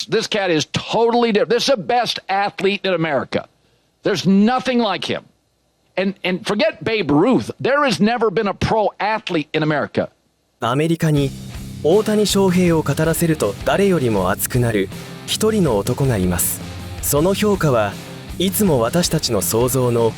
This cat is totally different. This is the best athlete in America. There's nothing like him. And forget Babe Ruth. There has never been a pro athlete in America. アメリカに大谷翔平を語らせると誰よりも熱くなる一人の男がいます。その評価はいつも私たちの想像の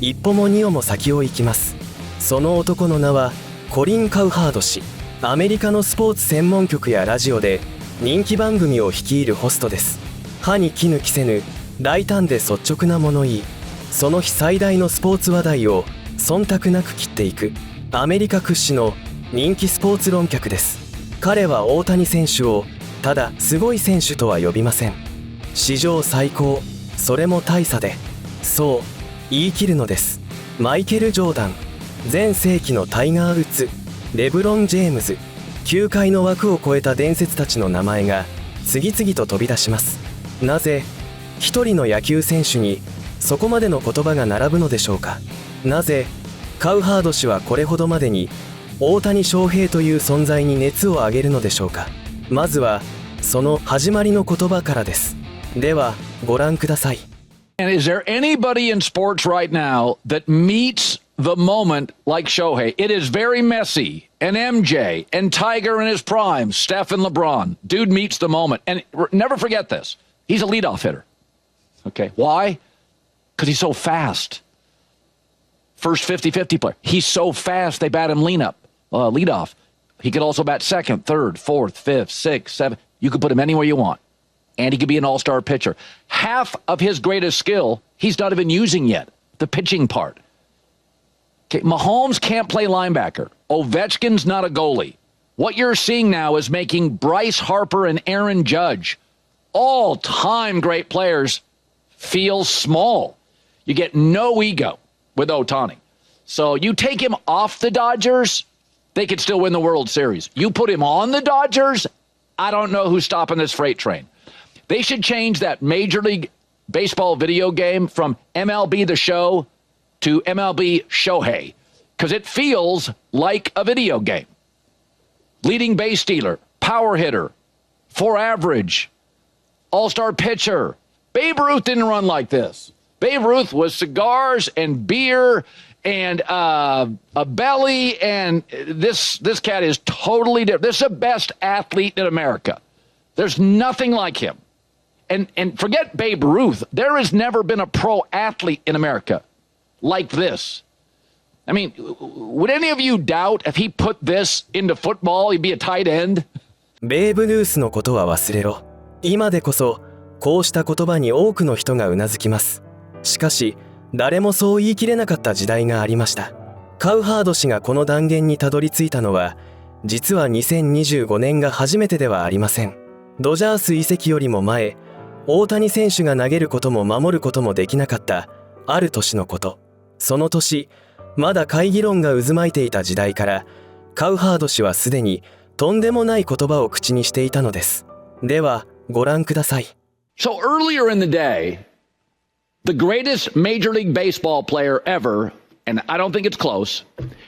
一歩も二歩も先を行きます。その男の名はコリン・カウハード氏。アメリカのスポーツ専門局やラジオで人気番組を率いるホストです。歯に衣着せぬ大胆で率直な物言い、その日最大のスポーツ話題を忖度なく斬っていくアメリカ屈指の人気スポーツ論客です。彼は大谷選手をただすごい選手とは呼びません。史上最高、それも大差で、そう言い切るのです。マイケル・ジョーダン、前世紀のタイガー・ウッズ、レブロン・ジェームズ、球界の枠を超えた伝説たちの名前が次々と飛び出します。なぜ一人の野球選手にそこまでの言葉が並ぶのでしょうか。なぜカウハード氏はこれほどまでに大谷翔平という存在に熱を上げるのでしょうか。まずはその始まりの言葉からです。ではご覧ください。 And is there anybody in sports right now that meets the moment like Shohei? It is very messy. And MJ and Tiger in his prime, Steph and LeBron. Dude meets the moment. And never forget this. He's a leadoff hitter. Okay. Why? Because he's so fast. First 50-50 player. He's so fast, they bat him lead off. He could also bat second, third, fourth, fifth, sixth, seventh. You could put him anywhere you want. And he could be an all-star pitcher. Half of his greatest skill, he's not even using yet. The pitching part. Okay, Mahomes can't play linebacker. Ovechkin's not a goalie. What you're seeing now is making Bryce Harper and Aaron Judge, all-time great players, feel small. You get no ego with Ohtani. So you take him off the Dodgers, they could still win the World Series. You put him on the Dodgers, I don't know who's stopping this freight train. They should change that Major League Baseball video game from MLB The Show to MLB Shohei, because it feels like a video game. Leading base stealer, power hitter, for average, all-star pitcher. Babe Ruth didn't run like this. Babe Ruth was cigars and beer and a belly, and this cat is totally different. This is the best athlete in America. There's nothing like him. And forget Babe Ruth. There has never been a pro athlete in America like this. I mean, would any of you doubt if he put this into football, he'd be a tight end? ベーブ・ルースのことは忘れろ。今でこそこうした言葉に多くの人がうなずきます。しかし誰もそう言い切れなかった時代がありました。カウハード氏がこの断言にたどり着いたのは実は2025年が初めてではありません。ドジャース移籍よりも前、大谷選手が投げることも守ることもできなかったある年のこと。その年、まだ会議論が渦巻いていた時代からカウハード氏はすでにとんでもない言葉を口にしていたのです。ではご覧ください。 So earlier in the day, the greatest Major League Baseball player ever, and I don't think it's close,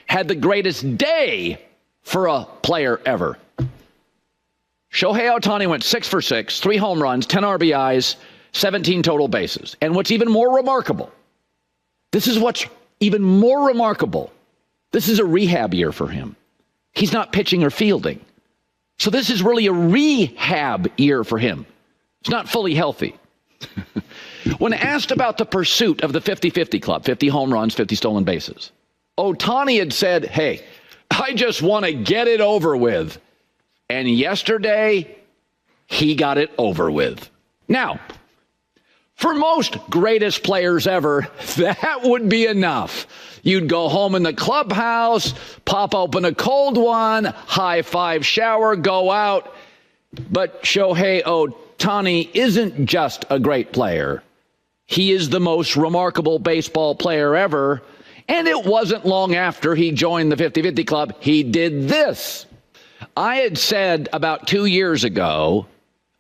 had the greatest day for a player ever. Shohei Ohtani went 6 for 6, 3 home runs, 10 RBIs, 17 total bases. And what's even more remarkable, this is what's even more remarkable, this is a rehab year for him. He's not pitching or fielding. So this is really a rehab year for him. It's not fully healthy. When asked about the pursuit of the 50-50 club, 50 home runs, 50 stolen bases, Ohtani had said, hey, I just want to get it over with. And yesterday, he got it over with. Now, for most greatest players ever, that would be enough. You'd go home in the clubhouse, pop open a cold one, high five, shower, go out. But Shohei Ohtani isn't just a great player. He is the most remarkable baseball player ever. And it wasn't long after he joined the 50-50 club, he did this. I had said about 2 years ago,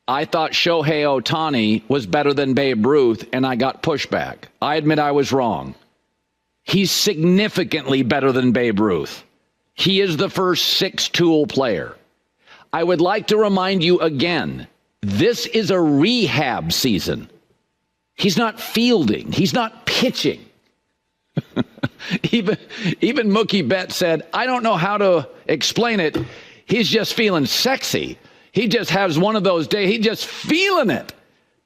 I thought Shohei Ohtani was better than Babe Ruth, and I got pushback. I admit I was wrong. He's significantly better than Babe Ruth. He is the first six-tool player. I would like to remind you again, This is a rehab season. He's not fielding. He's not pitching. Even Mookie Betts said, I don't know how to explain it. He's just feeling sexy. He just has one of those days. He's just feeling it.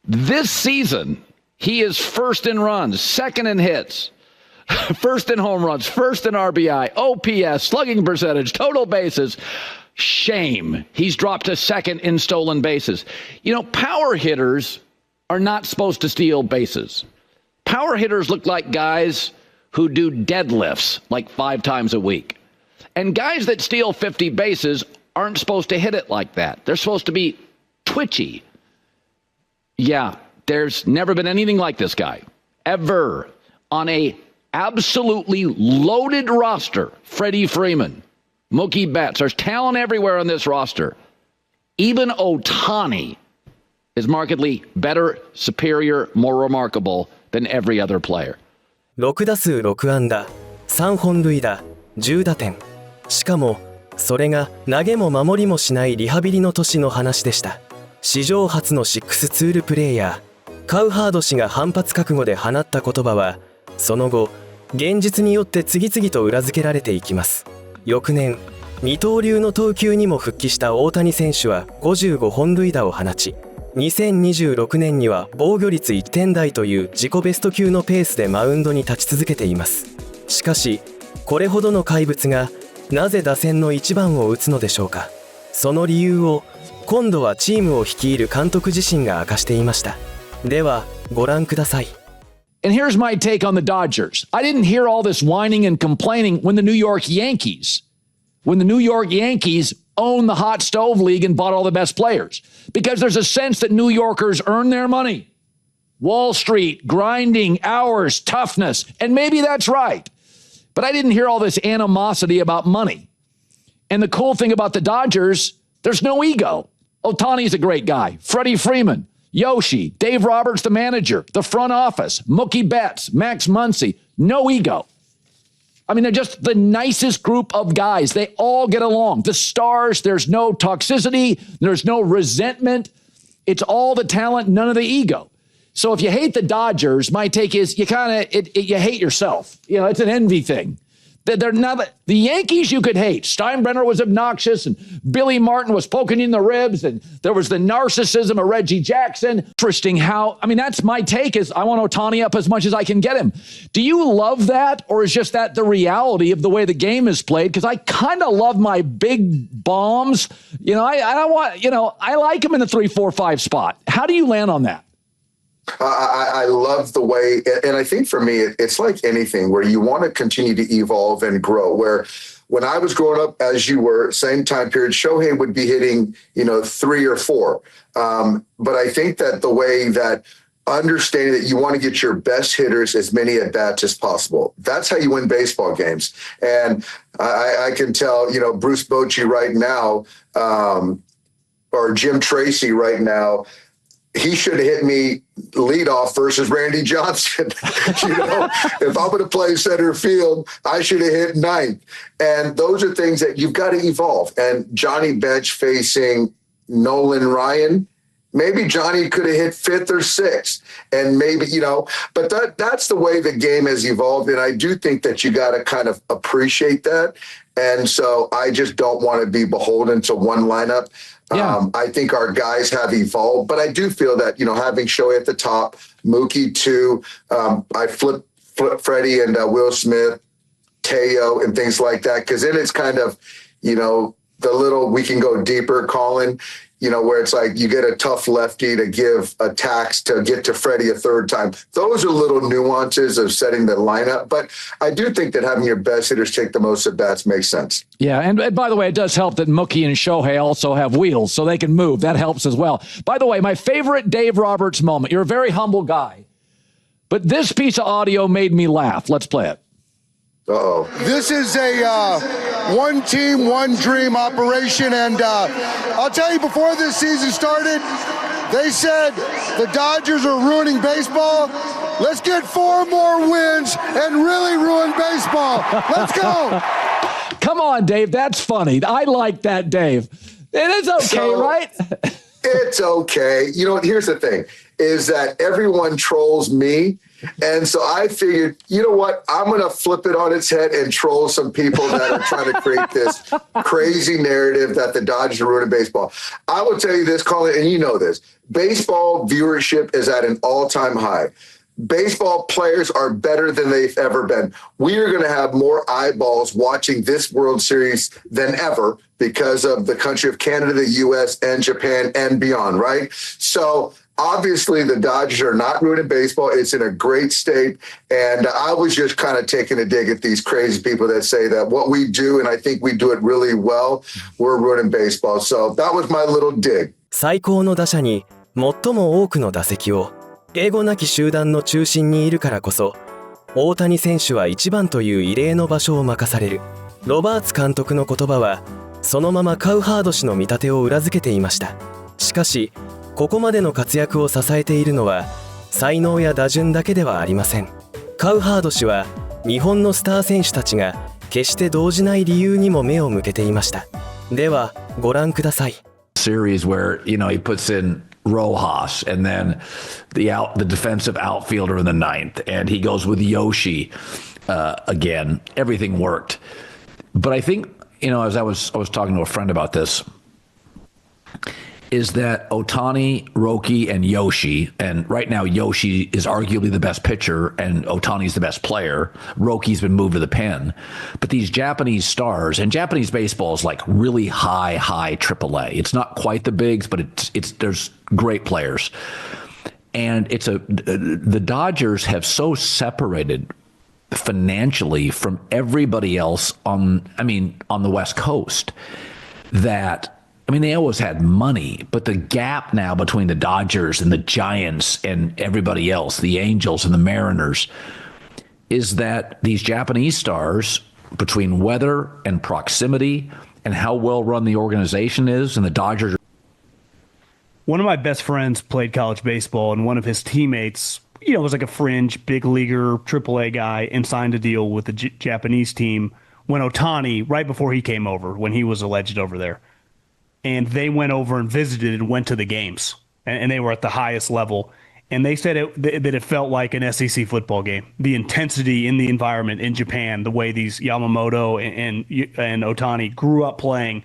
This season, he is first in runs, second in hits, first in home runs, first in RBI, OPS, slugging percentage, total bases. Shame. He's dropped to second in stolen bases. You know, power hitters are not supposed to steal bases. Power hitters look like guys who do deadlifts like 5 times a week. And guys that steal 50 bases aren't supposed to hit it like that. They're supposed to be twitchy. Yeah, there's never been anything like this guy, ever, on a absolutely loaded roster. Freddie Freeman, Mookie Betts. There's talent everywhere on this roster. Even Ohtani is markedly better, superior, more remarkable than every other player. 6打数6安打、3本塁打、10打点。しかも、それが投げも守りもしないリハビリの年の話でした。史上初の6ツールプレーヤー、カウハード氏が反発覚悟で放った言葉は、その後、現実によって次々と裏付けられていきます。翌年、二刀流の投球にも復帰した大谷選手は55本塁打を放ち、2026年には防御率1点台という自己ベスト級のペースでマウンドに立ち続けています。しかし、これほどの怪物がなぜ打線の1番を打つのでしょうか。その理由を今度はチームを率いる監督自身が明かしていました。では、ご覧ください。And here's my take on the Dodgers. I didn't hear all this whining and complaining when the New York Yankees own the hot stove league and bought all the best players. Because there's a sense that New Yorkers earn their money. Wall Street, grinding, hours, toughness. And maybe that's right. But I didn't hear all this animosity about money. And the cool thing about the Dodgers, there's no ego. Ohtani's a great guy. Freddie Freeman, Yoshi, Dave Roberts, the manager, the front office, Mookie Betts, Max Muncy, no ego. I mean, they're just the nicest group of guys. They all get along. The stars, there's no toxicity. There's no resentment. It's all the talent, none of the ego. So if you hate the Dodgers, my take is you you hate yourself. You know, it's an envy thing. They're not the Yankees you could hate. Steinbrenner was obnoxious and Billy Martin was poking you in the ribs and there was the narcissism of Reggie Jackson. Interesting how, I mean, that's my take is I want Ohtani up as much as I can get him. Do you love that or is just that the reality of the way the game is played? Because I kind of love my big bombs. You know, I don't want, you know, I like him in the 3, 4, 5 spot. How do you land on that? I love the way, and I think for me, it's like anything where you want to continue to evolve and grow. Where when I was growing up, as you were, same time period, Shohei would be hitting, 3 or 4. But I think that the way that understanding that you want to get your best hitters as many at bats as possible. That's how you win baseball games. And I can tell, Bruce Bochy right now, or Jim Tracy right now, he should have hit me leadoff versus Randy Johnson. If I'm going to play center field, I should have hit 9th. And those are things that you've got to evolve. And Johnny Bench facing Nolan Ryan, maybe Johnny could have hit 5th or 6th. And maybe, but that's the way the game has evolved. And I do think that you got to kind of appreciate that. And so I just don't want to be beholden to one lineup. Yeah. I think our guys have evolved, but I do feel that, having Shohei at the top, Mookie too, I flip Freddie and Will Smith, Teo and things like that. Because then it's kind of, the little, we can go deeper, Colin, where it's like you get a tough lefty to give a tax to get to Freddie a 3rd time. Those are little nuances of setting the lineup. But I do think that having your best hitters take the most at bats makes sense. Yeah, and by the way, it does help that Mookie and Shohei also have wheels, so they can move. That helps as well. By the way, my favorite Dave Roberts moment. You're a very humble guy. But this piece of audio made me laugh. Let's play it. Uh-oh. This is a one team, one dream operation. And I'll tell you, before this season started, they said the Dodgers are ruining baseball. Let's get 4 more wins and really ruin baseball. Let's go. Come on, Dave. That's funny. I like that, Dave. It is okay, right? It's okay. You know, here's the thing, is that everyone trolls me. And so I figured, you know what? I'm going to flip it on its head and troll some people that are trying to create this crazy narrative that the Dodgers are ruining baseball. I will tell you this, Colin, and you know this. Baseball viewership is at an all-time high. Baseball players are better than they've ever been. We are going to have more eyeballs watching this World Series than ever because of the country of Canada, the U.S., and Japan, and beyond, right? So obviously the Dodgers are not ruining baseball. It's in a great state. And I was just kind of taking a dig at these crazy people that say that what we do, and I think we do it really well, we're ruining baseball. So that was my little dig. 最高の打者に最も多くの打席をエゴなき集団の中心にいるからこそ、大谷選手は1番という異例の場所を任される。ロバーツ監督の言葉はそのままカウハード氏の見立てを裏付けていました。しかしここまでの活躍を支えているのは才能や打順だけではありません。カウハード氏は日本のスター選手たちが決して動じない理由にも目を向けていました。ではご覧ください。Series where, you know, he puts in Rojas and then the defensive outfielder in the ninth, and he goes with Yoshi again. Everything worked. But I think, you know, as I was talking to a friend about this, is that Ohtani, Roki, and Yoshi, and right now Yoshi is arguably the best pitcher and Ohtani's the best player. Roki's been moved to the pen. But these Japanese stars, and Japanese baseball is like really high AAA. It's not quite the bigs, but it's there's great players. And the Dodgers have so separated financially from everybody else on the West Coast that, I mean, they always had money, but the gap now between the Dodgers and the Giants and everybody else, the Angels and the Mariners, is that these Japanese stars, between weather and proximity and how well run the organization is, and the Dodgers. One of my best friends played college baseball, and one of his teammates, you know, was like a fringe big leaguer, AAA guy, and signed a deal with the Japanese team when Ohtani, right before he came over, when he was alleged over there. And they went over and visited and went to the games, and they were at the highest level. And they said that it felt like an SEC football game. The intensity in the environment in Japan, the way these Yamamoto and Ohtani grew up playing.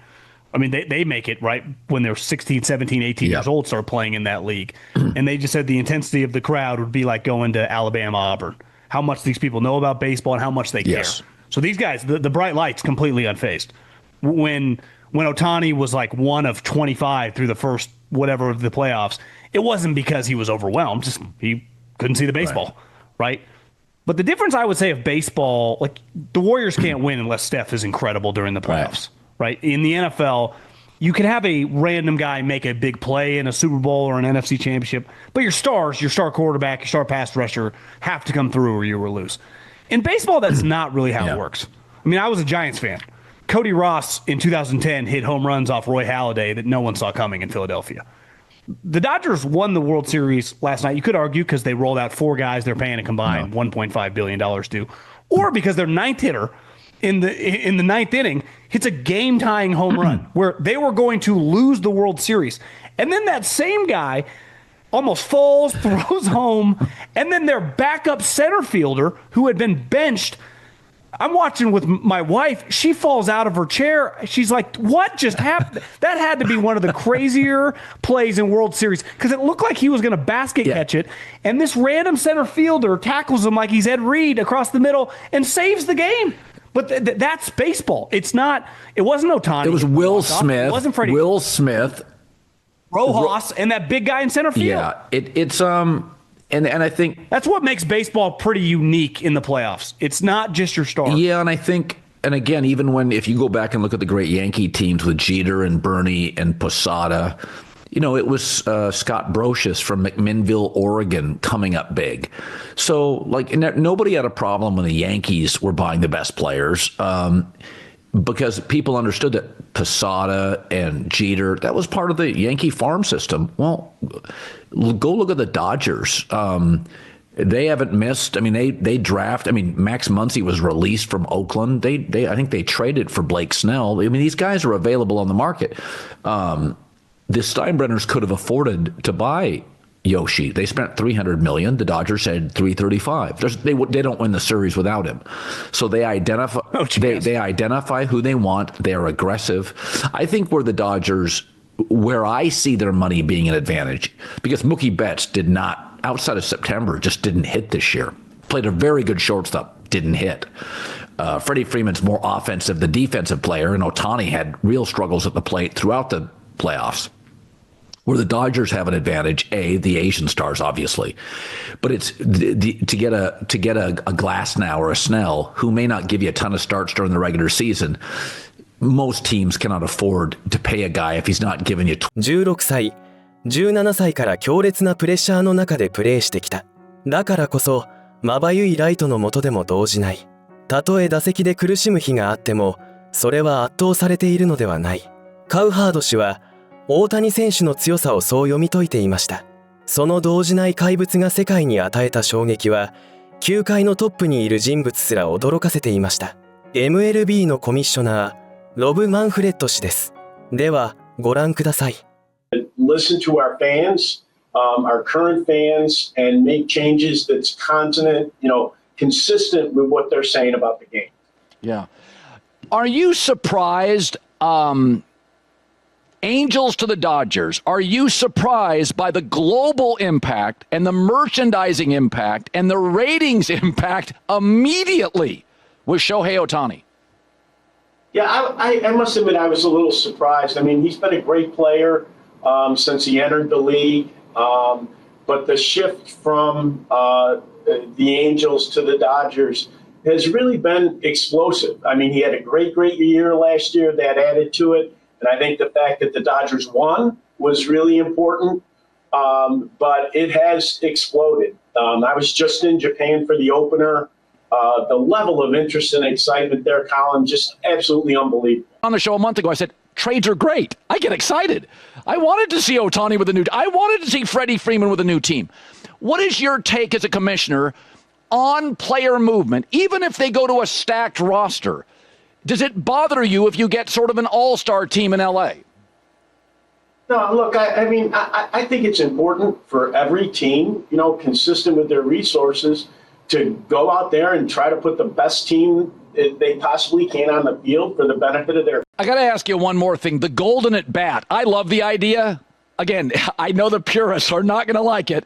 I mean, they make it right when they're 16, 17, 18 years old, start playing in that league. And they just said the intensity of the crowd would be like going to Alabama, Auburn. How much these people know about baseball and how much they care. So these guys, the bright lights, completely unfazed. When Ohtani was like 1 of 25 through the first whatever of the playoffs, it wasn't because he was overwhelmed. Just he couldn't see the baseball, right? But the difference, I would say, of baseball, like the Warriors can't win unless Steph is incredible during the playoffs, right? In the NFL, you can have a random guy make a big play in a Super Bowl or an NFC championship, but your stars, your star quarterback, your star pass rusher have to come through or you will lose. In baseball, that's not really how it works. I mean, I was a Giants fan. Cody Ross in 2010 hit home runs off Roy Halladay that no one saw coming in Philadelphia. The Dodgers won the World Series last night. You could argue because they rolled out 4 guys they're paying a combined $1.5 billion to, or because their ninth hitter in the ninth inning hits a game-tying home run where they were going to lose the World Series. And then that same guy almost falls, throws home, and then their backup center fielder who had been benched, I'm watching with my wife. She falls out of her chair. She's like, what just happened? That had to be one of the crazier plays in World Series because it looked like he was going to basket catch it. And this random center fielder tackles him like he's Ed Reed across the middle and saves the game. But that's baseball. It wasn't Ohtani. It was Will Smith. It wasn't Freddie. Will Smith. Rojas and that big guy in center field. Yeah, it's And I think that's what makes baseball pretty unique in the playoffs. It's not just your star. Yeah, and I think, and again, even if you go back and look at the great Yankee teams with Jeter and Bernie and Posada, you know, it was Scott Brocious from McMinnville, Oregon, coming up big. So, like, nobody had a problem when the Yankees were buying the best players because people understood that Posada and Jeter, that was part of the Yankee farm system. Well, go look at the Dodgers. They haven't missed. I mean, they draft. I mean, Max Muncy was released from Oakland. I think they traded for Blake Snell. I mean, these guys are available on the market. the Steinbrenners could have afforded to buy Yoshi. They spent $300 million. The Dodgers said $335. They don't win the series without him. So they identify they identify who they want. They're aggressive. I think where I see their money being an advantage, because Mookie Betts did not, outside of September, just didn't hit this year. Played a very good shortstop, didn't hit. Freddie Freeman's more offensive, the defensive player, and Ohtani had real struggles at the plate throughout the playoffs. Where the Dodgers have an advantage, the Asian stars, obviously, but it's to get a Glasnow or a Snell, who may not give you a ton of starts during the regular season. Most teams cannot afford to pay a guy if he's not giving you. 16歳、17歳から強烈なプレッシャーの中でプレーしてきた。だからこそ、まばゆいライトの下でも動じない。たとえ打席で苦しむ日があっても、それは圧倒されているのではない。カウハード氏は、大谷選手の強さをそう読み解いていました。その動じない怪物が世界に与えた衝撃は、球界のトップにいる人物すら驚かせていました。MLB のコミッショナー、ロブ・マンフレッド氏です。では、ご覧ください。Listen to our fans, our current fans, and make changes that's consonant, consistent with what they're saying about the game. Yeah. Are you surprised, Angels to the Dodgers, are you surprised by the global impact and the merchandising impact and the ratings impact immediately with Shohei Ohtani? Yeah, I must admit I was a little surprised. I mean, he's been a great player since he entered the league, but the shift from the Angels to the Dodgers has really been explosive. I mean, he had a great year last year that added to it. And I think the fact that the Dodgers won was really important, but it has exploded. I was just in Japan for the opener. The level of interest and excitement there, Colin, just absolutely unbelievable. On the show a month ago, I said, trades are great. I get excited. I wanted to see Ohtani with a new I wanted to see Freddie Freeman with a new team. What is your take as a commissioner on player movement, even if they go to a stacked roster? Does it bother you if you get sort of an all-star team in LA? No, look, I think it's important for every team, consistent with their resources, to go out there and try to put the best team they possibly can on the field for the benefit of their... I got to ask you one more thing. The golden at bat. I love the idea. Again, I know the purists are not going to like it.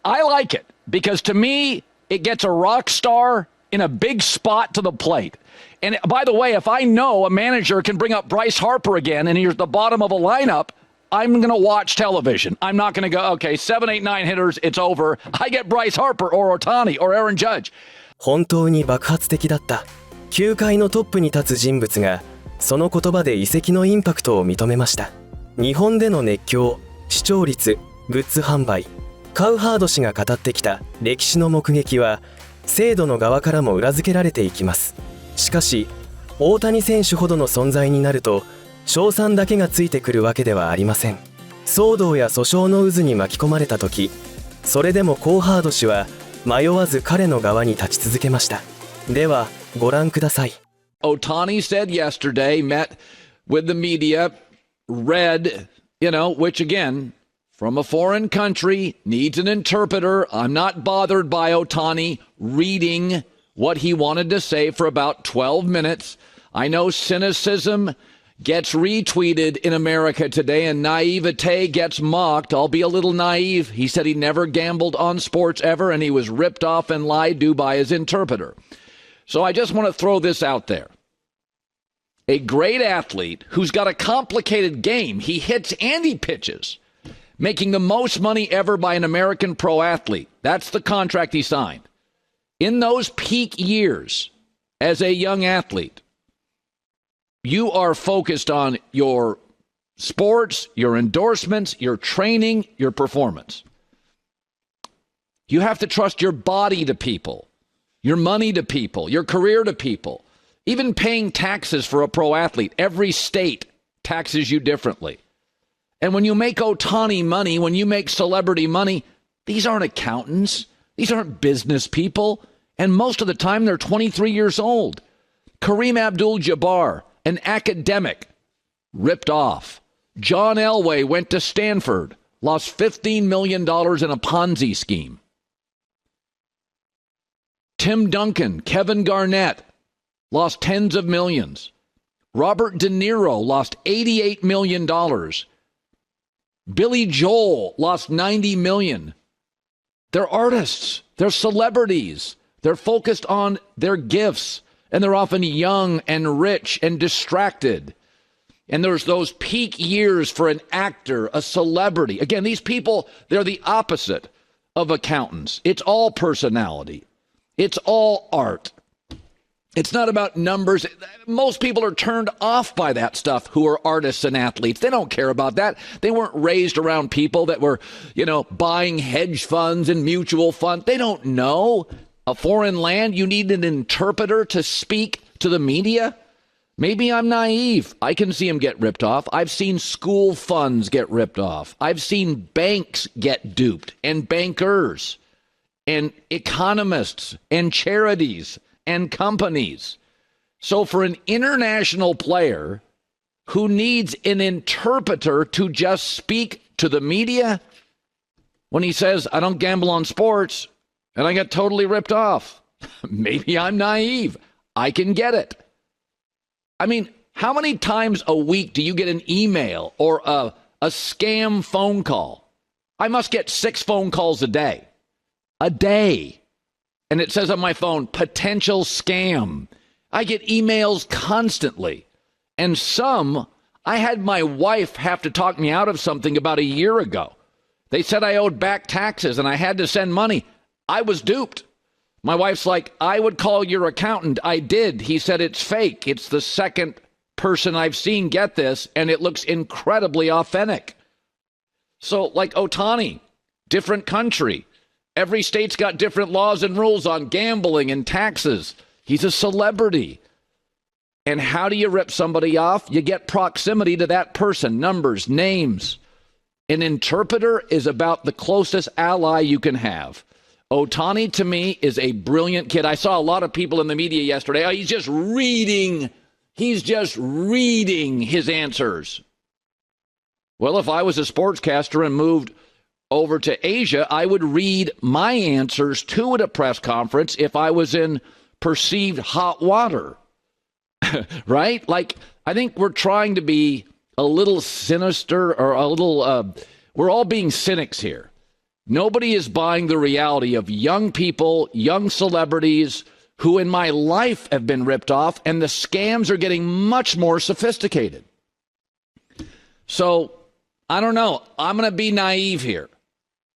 I like it because to me, it gets a rock star in a big spot to the plate. And by the way, if I know a manager can bring up Bryce Harper again and he's at the bottom of a lineup, I'm going to watch television. I'm not going to go, okay, 7, 8, 9 hitters, it's over. I get Bryce Harper or Ohtani or Aaron Judge. 本当に爆発的だった。球界のトップに立つ人物が、その言葉で移籍のインパクトを認めました。日本での熱狂、視聴率、グッズ販売、カウハード氏が語ってきた歴史の目撃は、制度の側からも裏付けられていきます。しかし、大谷選手ほどの存在になると、称賛だけがついてくるわけではありません。騒動や訴訟の渦に巻き込まれた時、それでもカウハード氏は迷わず彼の側に立ち続けました。では、ご覧ください。Ohtani said yesterday, met with the media, read, which again, from a foreign country, needs an interpreter. I'm not bothered by Ohtani reading what he wanted to say for about 12 minutes. I know cynicism gets retweeted in America today and naivete gets mocked. I'll be a little naive. He said he never gambled on sports ever and he was ripped off and lied to by his interpreter. So I just want to throw this out there. A great athlete who's got a complicated game. He hits and he pitches, making the most money ever by an American pro athlete. That's the contract he signed. In those peak years as a young athlete, you are focused on your sports, your endorsements, your training, your performance. You have to trust your body to people, your money to people, your career to people, even paying taxes for a pro athlete. Every state taxes you differently. And when you make Ohtani money, when you make celebrity money, these aren't accountants. These aren't business people. And most of the time, they're 23 years old. Kareem Abdul-Jabbar, an academic, ripped off. John Elway went to Stanford, lost $15 million in a Ponzi scheme. Tim Duncan, Kevin Garnett, lost tens of millions. Robert De Niro lost $88 million. Billy Joel lost $90 million. They're artists. They're celebrities. They're focused on their gifts, and they're often young and rich and distracted. And there's those peak years for an actor, a celebrity. Again, these people, they're the opposite of accountants. It's all personality. It's all art. It's not about numbers. Most people are turned off by that stuff who are artists and athletes. They don't care about that. They weren't raised around people that were, buying hedge funds and mutual funds. They don't know. A foreign land, you need an interpreter to speak to the media? Maybe I'm naive. I can see them get ripped off. I've seen school funds get ripped off. I've seen banks get duped, and bankers, and economists, and charities, and companies. So for an international player who needs an interpreter to just speak to the media, when he says, I don't gamble on sports, and I got totally ripped off, maybe I'm naive. I can get it. I mean, how many times a week do you get an email or a scam phone call? I must get 6 phone calls a day. A day. And it says on my phone, potential scam. I get emails constantly. And some, I had my wife have to talk me out of something about a year ago. They said I owed back taxes and I had to send money. I was duped. My wife's like, I would call your accountant. I did. He said it's fake. It's the second person I've seen get this, and it looks incredibly authentic. So like Ohtani, different country. Every state's got different laws and rules on gambling and taxes. He's a celebrity. And how do you rip somebody off? You get proximity to that person, numbers, names. An interpreter is about the closest ally you can have. Ohtani, to me, is a brilliant kid. I saw a lot of people in the media yesterday. Oh, he's just reading his answers. Well, if I was a sportscaster and moved over to Asia, I would read my answers too at a press conference if I was in perceived hot water. Right? Like, I think we're trying to be a little sinister or a little, we're all being cynics here. Nobody is buying the reality of young people, young celebrities who in my life have been ripped off, and the scams are getting much more sophisticated. So, I don't know. I'm going to be naive here.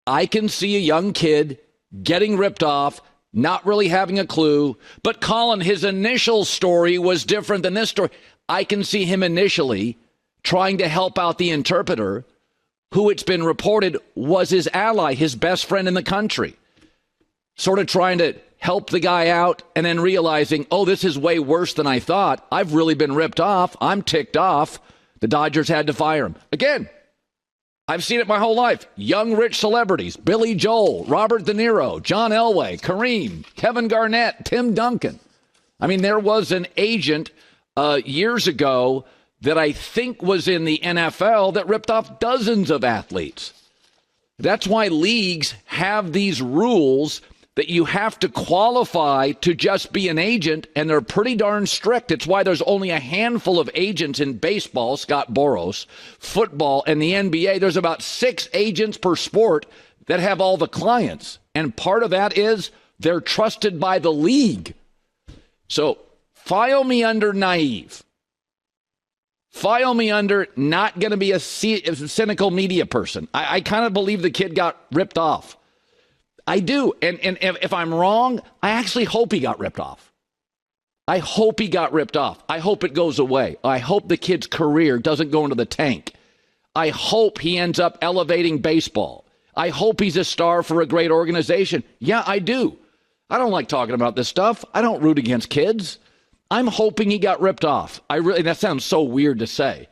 I can see a young kid getting ripped off, not really having a clue, but Colin, his initial story was different than this story. I can see him initially trying to help out the interpreter, who it's been reported was his ally, his best friend in the country, sort of trying to help the guy out and then realizing, oh, this is way worse than I thought. I've really been ripped off. I'm ticked off. The Dodgers had to fire him. Again, I've seen it my whole life. Young, rich celebrities, Billy Joel, Robert De Niro, John Elway, Kareem, Kevin Garnett, Tim Duncan. I mean, there was an agent years ago that I think was in the NFL that ripped off dozens of athletes. That's why leagues have these rules that you have to qualify to just be an agent, and they're pretty darn strict. It's why there's only a handful of agents in baseball, Scott Boras, football, and the NBA. There's about 6 agents per sport that have all the clients. And part of that is they're trusted by the league. So file me under naive. File me under not going to be a cynical media person. I kind of believe the kid got ripped off. I do. And if I'm wrong, I actually hope he got ripped off. I hope he got ripped off. I hope it goes away. I hope the kid's career doesn't go into the tank. I hope he ends up elevating baseball. I hope he's a star for a great organization. Yeah, I do. I don't like talking about this stuff. I don't root against kids. I'm hoping he got ripped off. That sounds so weird to say.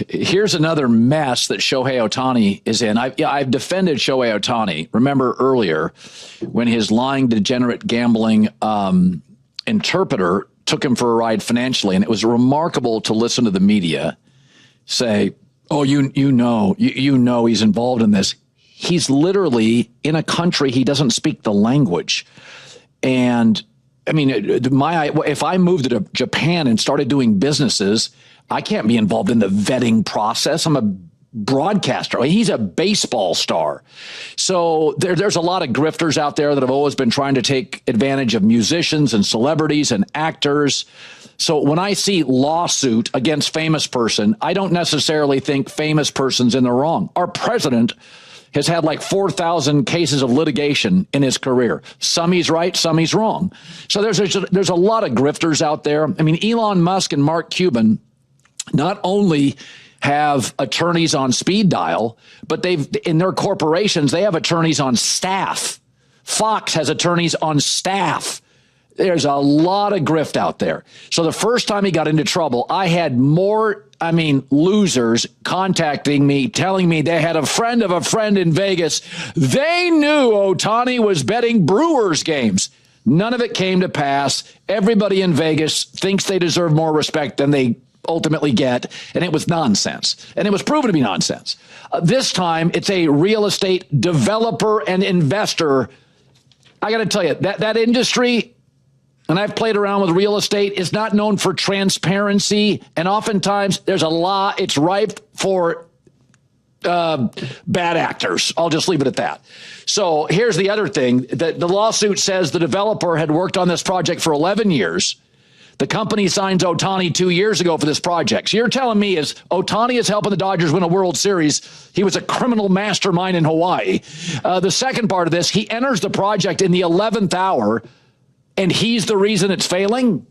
Here's another mess that Shohei Ohtani is in. I've defended Shohei Ohtani. Remember earlier when his lying, degenerate, gambling interpreter took him for a ride financially, and it was remarkable to listen to the media say, Oh, you know he's involved in this. He's literally in a country he doesn't speak the language. And I mean, if I moved to Japan and started doing businesses, I can't be involved in the vetting process. I'm a broadcaster. He's a baseball star. So there's a lot of grifters out there that have always been trying to take advantage of musicians and celebrities and actors. So when I see lawsuit against famous person, I don't necessarily think famous person's in the wrong. Our president has had like 4,000 cases of litigation in his career. Some he's right, some he's wrong. So there's a lot of grifters out there. I mean, Elon Musk and Mark Cuban not only have attorneys on speed dial, but in their corporations, they have attorneys on staff. Fox has attorneys on staff. There's a lot of grift out there. So the first time he got into trouble, I had losers contacting me, telling me they had a friend of a friend in Vegas. They knew Ohtani was betting Brewers games. None of it came to pass. Everybody in Vegas thinks they deserve more respect than they ultimately get, and it was nonsense. And it was proven to be nonsense. This time, it's a real estate developer and investor. I got to tell you, that industry, and I've played around with real estate, is not known for transparency, and oftentimes there's a law. It's ripe for bad actors. I'll just leave it at that. So here's the other thing. The lawsuit says the developer had worked on this project for 11 years. The company signs Ohtani 2 years ago for this project. So you're telling me is Ohtani is helping the Dodgers win a World Series. He was a criminal mastermind in Hawaii. The second part of this, he enters the project in the 11th hour, and he's the reason it's failing?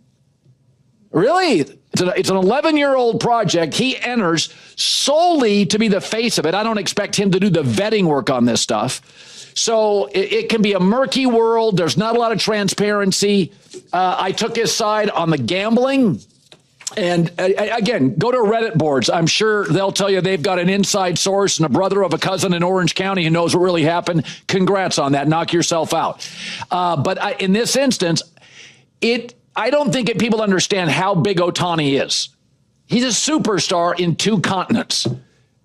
Really? It's an 11-year-old project. He enters solely to be the face of it. I don't expect him to do the vetting work on this stuff. So it can be a murky world. There's not a lot of transparency. I took his side on the gambling. And again, go to Reddit boards. I'm sure they'll tell you they've got an inside source and a brother of a cousin in Orange County who knows what really happened. Congrats on that. Knock yourself out. But in this instance, I don't think people understand how big Ohtani is. He's a superstar in 2 continents.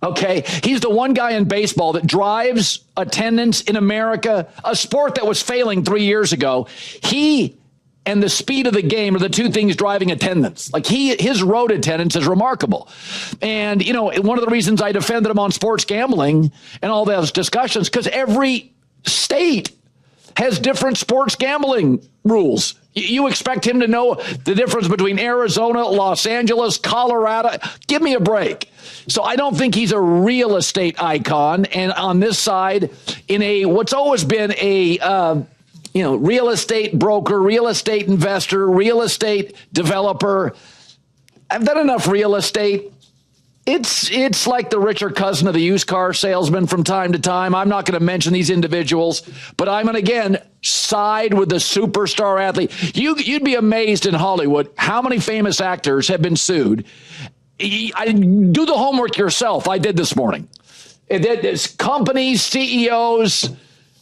Okay, he's the one guy in baseball that drives attendance in America, a sport that was failing 3 years ago. He and the speed of the game are the 2 things driving attendance. Like his road attendance is remarkable. And, one of the reasons I defended him on sports gambling and all those discussions, because every state has different sports gambling rules. You expect him to know the difference between Arizona, Los Angeles, Colorado. Give me a break. So I don't think he's a real estate icon. And on this side, in what's always been a real estate broker, real estate investor, real estate developer, I've done enough real estate. It's like the richer cousin of the used car salesman from time to time. I'm not going to mention these individuals, but I'm going to, again, side with the superstar athlete. You'd be amazed in Hollywood how many famous actors have been sued. Do the homework yourself. I did this morning. It's companies, CEOs,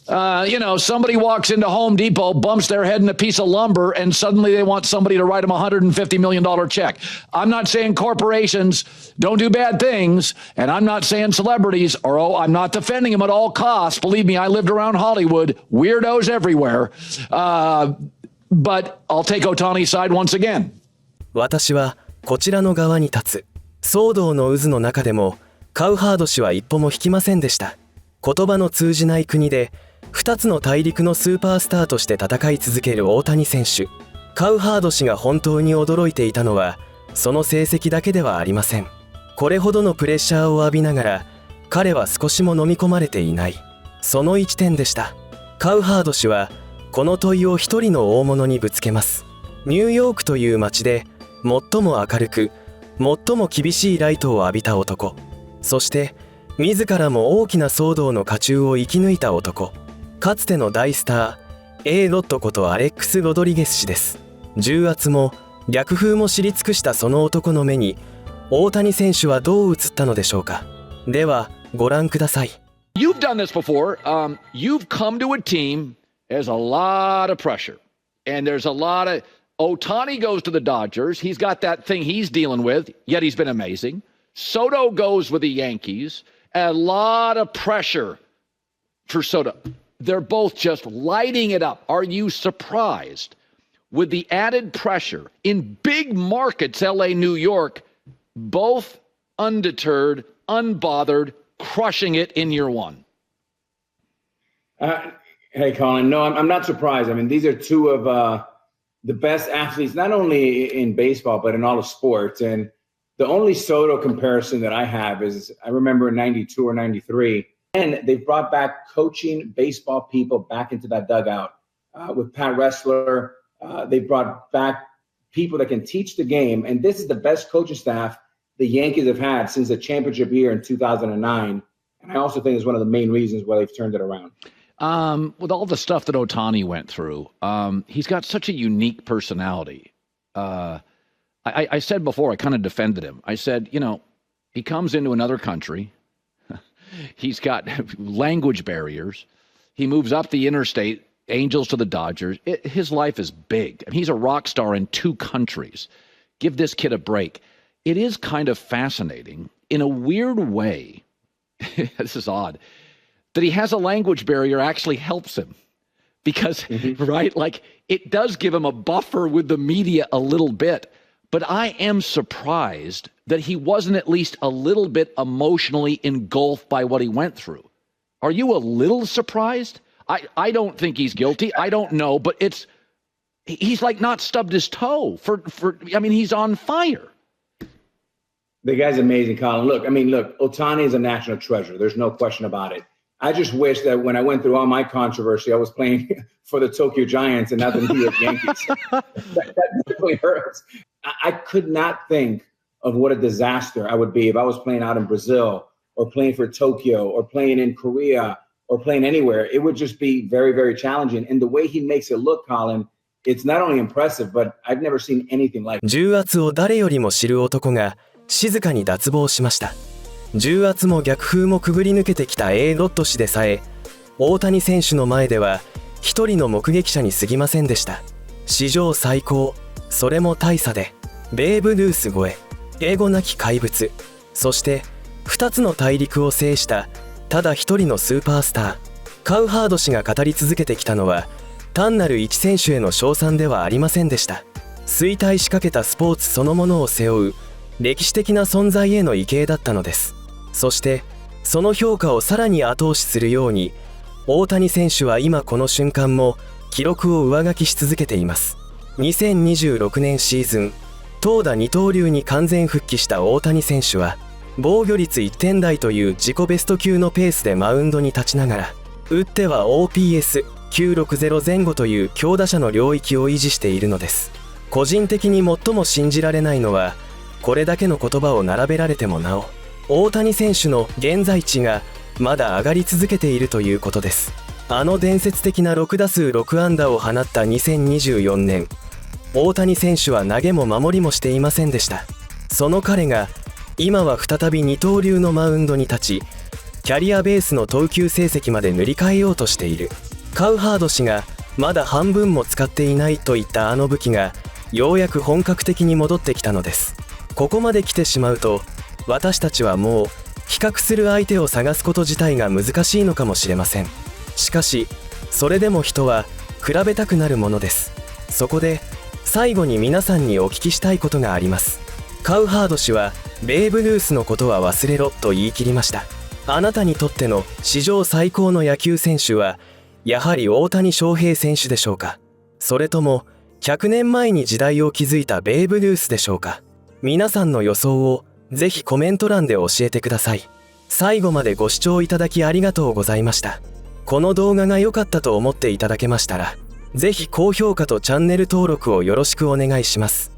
somebody walks into Home Depot, bumps their head in a piece of lumber, and suddenly they want somebody to write them a $150 million check. I'm not saying corporations don't do bad things, and I'm not saying celebrities, I'm not defending them at all costs. Believe me, I lived around Hollywood, weirdos everywhere. But I'll take Ohtani's side once again. 私はこちらの側に立つ。騒動の渦の中でもカウハード氏は一歩も引きませんでした。言葉の通じない国で2つの大陸のスーパースターとして戦い続ける大谷選手。カウハード氏が本当に驚いていたのはその成績だけではありません。これほどのプレッシャーを浴びながら彼は少しも飲み込まれていない。その1点でした。カウハード氏はこの問いを一人の大物にぶつけます。ニューヨークという街で最も明るく最も厳しいライトを浴びた男、そして自らも大きな騒動の渦中を生き抜いた男、かつての大スター A ロットことアレックス・ロドリゲス氏です。重圧も逆風も知り尽くしたその男の目に大谷選手はどう映ったのでしょうか。ではご覧ください。 You've done this before. You've come to a team. There's a lot of pressure, and there's a lot of Ohtani goes to the Dodgers. He's got that thing he's dealing with, yet he's been amazing. Soto goes with the Yankees. A lot of pressure for Soto. They're both just lighting it up. Are you surprised with the added pressure in big markets, LA, New York, both undeterred, unbothered, crushing it in year one? Hey, Colin. No, I'm not surprised. I mean, these are two of the best athletes, not only in baseball, but in all of sports. And the only Soto comparison that I have is I remember in 92 or 93, and they've brought back coaching baseball people back into that dugout with Pat Wrestler. They brought back people that can teach the game. And this is the best coaching staff the Yankees have had since the championship year in 2009. And I also think it's one of the main reasons why they've turned it around. With all the stuff that Ohtani went through, he's got such a unique personality. I said before, I kind of defended him. I said, he comes into another country. He's got language barriers. He moves up the interstate, Angels to the Dodgers. His life is big. I mean, he's a rock star in 2 countries. Give this kid a break. It is kind of fascinating in a weird way. This is odd. That he has a language barrier actually helps him because, right? Like it does give him a buffer with the media a little bit, but I am surprised that he wasn't at least a little bit emotionally engulfed by what he went through. Are you a little surprised? I don't think he's guilty. I don't know, but he's like not stubbed his toe I mean, he's on fire. The guy's amazing, Colin. Look, Ohtani is a national treasure. There's no question about it. I just wish that when I went through all my controversy, I was playing for the Tokyo Giants and not the New York Yankees. that really hurts. I could not think of what a disaster I would be if I was playing out in Brazil or playing for Tokyo or playing in Korea or playing anywhere. It would just be very, very challenging. And the way he makes it look, Colin, it's not only impressive, but I've never seen anything like it. 重圧を誰よりも知る男が静かに脱帽しました。重圧も逆風もくぐり抜けてきたロッド氏でさえ、大谷選手の前では一人の目撃者に過ぎませんでした。史上最高、それも大差で、ベーブ・ルース超え、英語なき怪物、そして2つの大陸を制したただ一人のスーパースター、カウハード氏が語り続けてきたのは、単なる一選手への称賛ではありませんでした。衰退しかけたスポーツそのものを背負う歴史的な存在への畏敬だったのです。そしてその評価をさらに後押しするように、大谷選手は今この瞬間も記録を上書きし続けています。2026年シーズン、投打二刀流に完全復帰した大谷選手は、防御率1点台という自己ベスト級のペースでマウンドに立ちながら、打っては OPS960 前後という強打者の領域を維持しているのです。個人的に最も信じられないのは、これだけの言葉を並べられてもなお、大谷選手の現在地がまだ上がり続けているということです。あの伝説的な6打数6安打を放った2024年、大谷選手は投げも守りもしていませんでした。その彼が今は再び二刀流のマウンドに立ち、キャリアベースの投球成績まで塗り替えようとしている。カウハード氏がまだ半分も使っていないといったあの武器がようやく本格的に戻ってきたのです。ここまで来てしまうと、私たちはもう比較する相手を探すこと自体が難しいのかもしれません。しかしそれでも人は比べたくなるものです。そこで最後に皆さんにお聞きしたいことがあります。カウハード氏はベーブ・ルースのことは忘れろと言い切りました。あなたにとっての史上最高の野球選手はやはり大谷翔平選手でしょうか、それとも100年前に時代を築いたベーブ・ルースでしょうか。皆さんの予想をぜひコメント欄で教えてください。最後までご視聴いただきありがとうございました。この動画が良かったと思っていただけましたら、ぜひ高評価とチャンネル登録をよろしくお願いします。